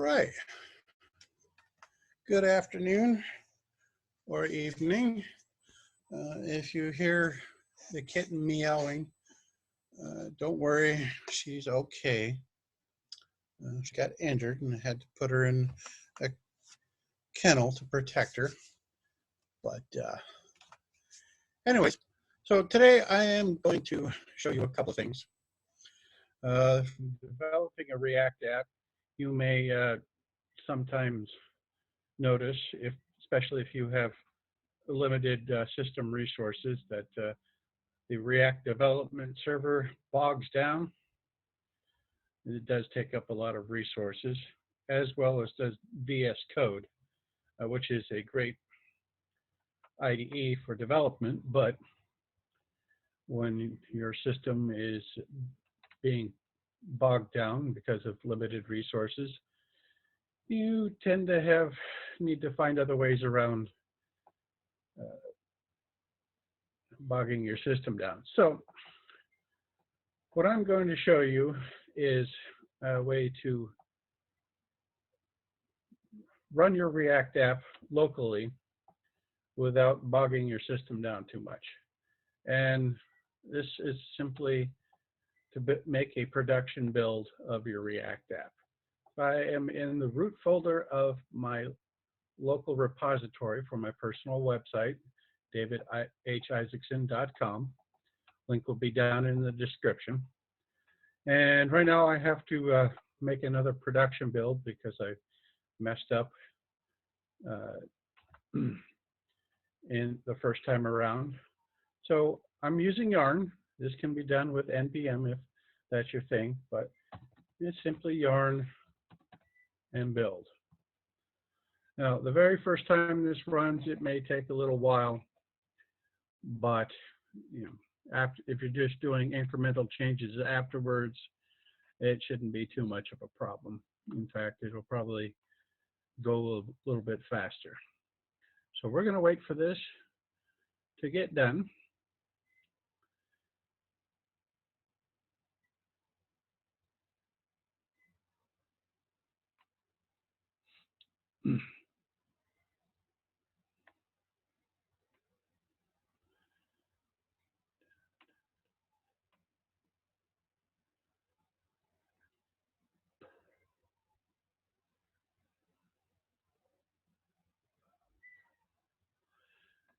right. Good afternoon or evening. If you hear the kitten meowing, don't worry, she's okay. She got injured and I had to put her in a kennel to protect her. But anyways, so today I am going to show you a couple of things. Developing a React app, you may sometimes notice, especially if you have limited system resources, that the React development server bogs down. It does take up a lot of resources, as well as does VS Code, which is a great IDE for development, but when your system is being bogged down because of limited resources, you tend to need to find other ways around bogging your system down. So what I'm going to show you is a way to run your React app locally without bogging your system down too much. And this is simply to make a production build of your React app. I am in the root folder of my local repository for my personal website, davidhisaacson.com. Link will be down in the description. And right now I have to make another production build because I messed up in the first time around. So I'm using Yarn. This can be done with NPM if that's your thing, but it's simply yarn and build. Now, the very first time this runs, it may take a little while, but if you're just doing incremental changes afterwards, it shouldn't be too much of a problem. In fact, it'll probably go a little bit faster. So we're going to wait for this to get done.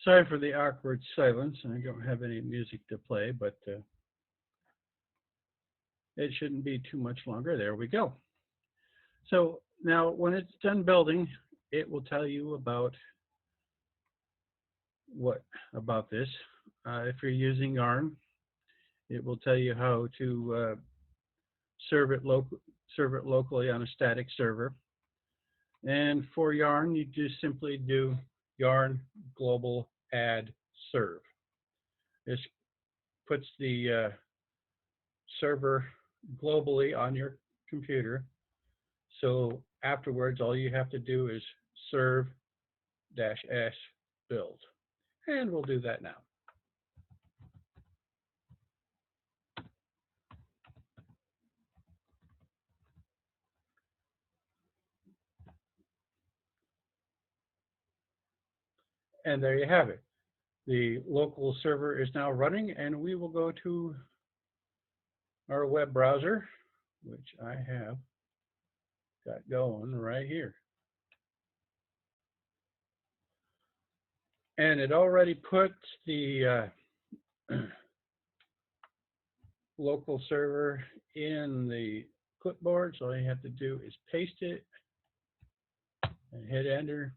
Sorry for the awkward silence. I don't have any music to play, but it shouldn't be too much longer. There we go. So now when it's done building, it will tell you about this. If you're using Yarn, it will tell you how to serve it locally on a static server. And for Yarn, you just simply do yarn global add serve. This puts the server globally on your computer. So afterwards, all you have to do is serve-s build. And we'll do that now. And there you have it. The local server is now running, and we will go to our web browser, which I have got going right here. And it already puts the local server in the clipboard, so all you have to do is paste it and hit enter.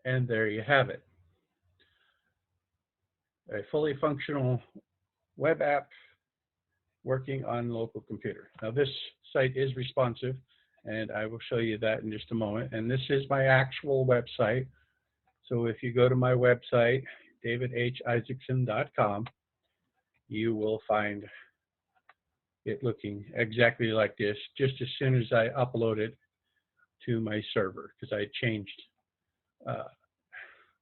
And there you have it. A fully functional web app working on local computer. Now this site is responsive, and I will show you that in just a moment. And this is my actual website. So if you go to my website, davidhisaacson.com, you will find it looking exactly like this just as soon as I upload it to my server, because I changed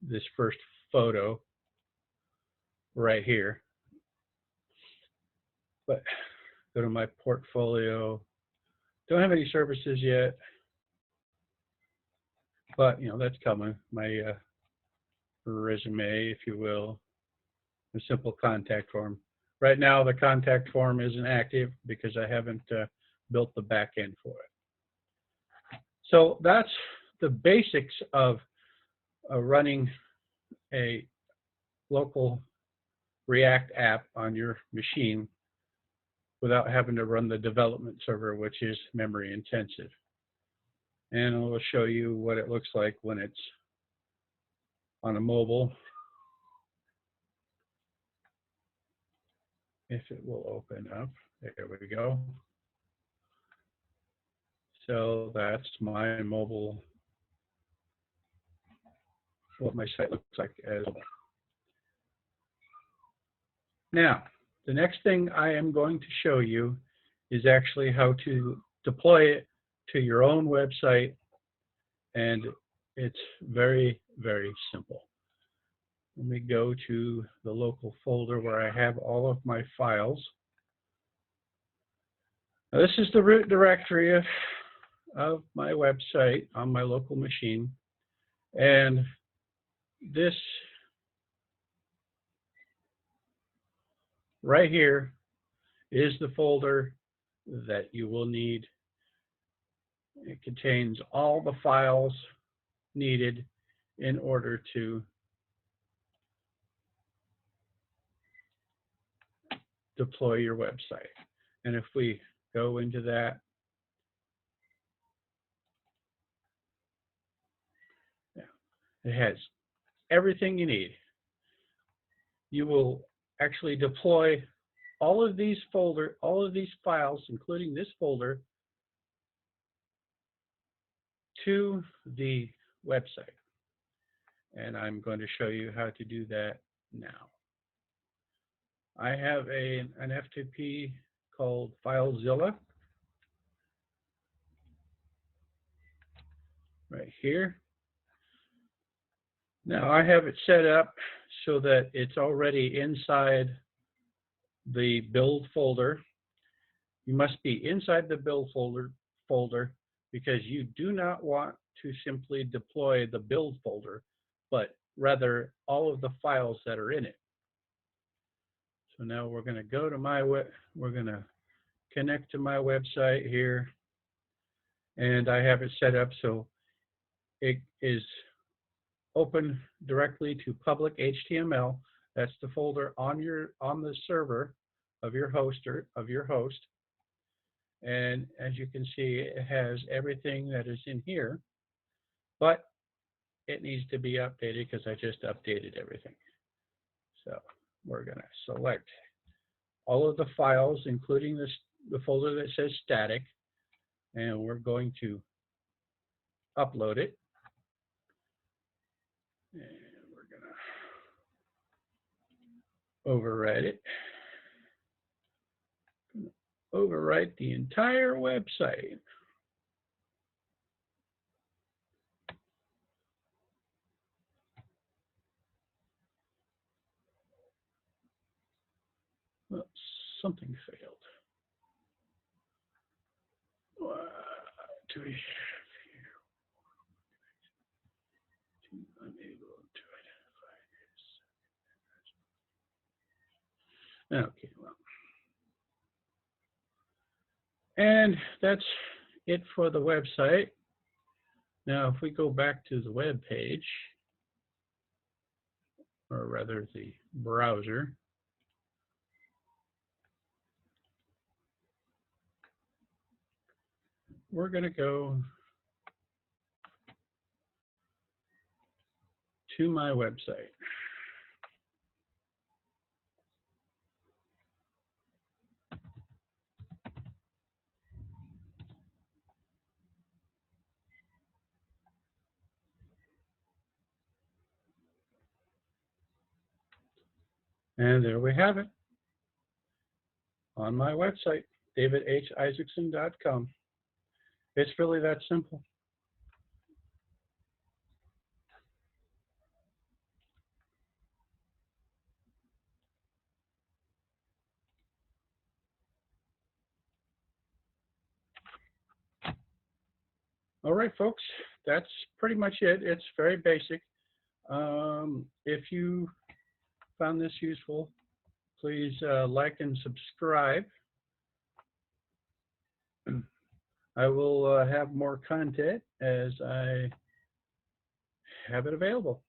this first photo right here But go to my portfolio. Don't have any services yet, but that's coming. My resume, if you will, a simple contact form. Right now, the contact form isn't active because I haven't built the back end for it. So that's the basics of running a local React app on your machine without having to run the development server, which is memory intensive. And I will show you what it looks like when it's on a mobile, if it will open up. There we go. So that's my mobile, what my site looks like as well. Now, the next thing I am going to show you is actually how to deploy it to your own website, and it's very, very simple. Let me go to the local folder where I have all of my files. Now, this is the root directory of my website on my local machine, and this right here is the folder that you will need. It contains all the files needed in order to deploy your website. And if we go into that, it has everything you need. You will actually deploy all of these files, including this folder, to the website. And I'm going to show you how to do that now. I have an FTP called FileZilla right here. Now I have it set up so that it's already inside the build folder. You must be inside the build folder because you do not want to simply deploy the build folder, but rather all of the files that are in it. So now we're going to go to we're going to connect to my website here, and I have it set up so it is open directly to public HTML. That's the folder on the server of your host. And as you can see, it has everything that is in here, but it needs to be updated because I just updated everything. So we're going to select all of the files, including the folder that says static, and we're going to upload it. And we're going to overwrite it. Overwrite the entire website. Well, something failed. What do we have here? Unable to identify this. Okay, well. And that's it for the website. Now, if we go back to the web page, or rather the browser, we're going to go to my website. And there we have it on my website, davidhisaacson.com. It's really that simple. All right, folks, that's pretty much it. It's very basic. If you found this useful, please like and subscribe. I will have more content as I have it available.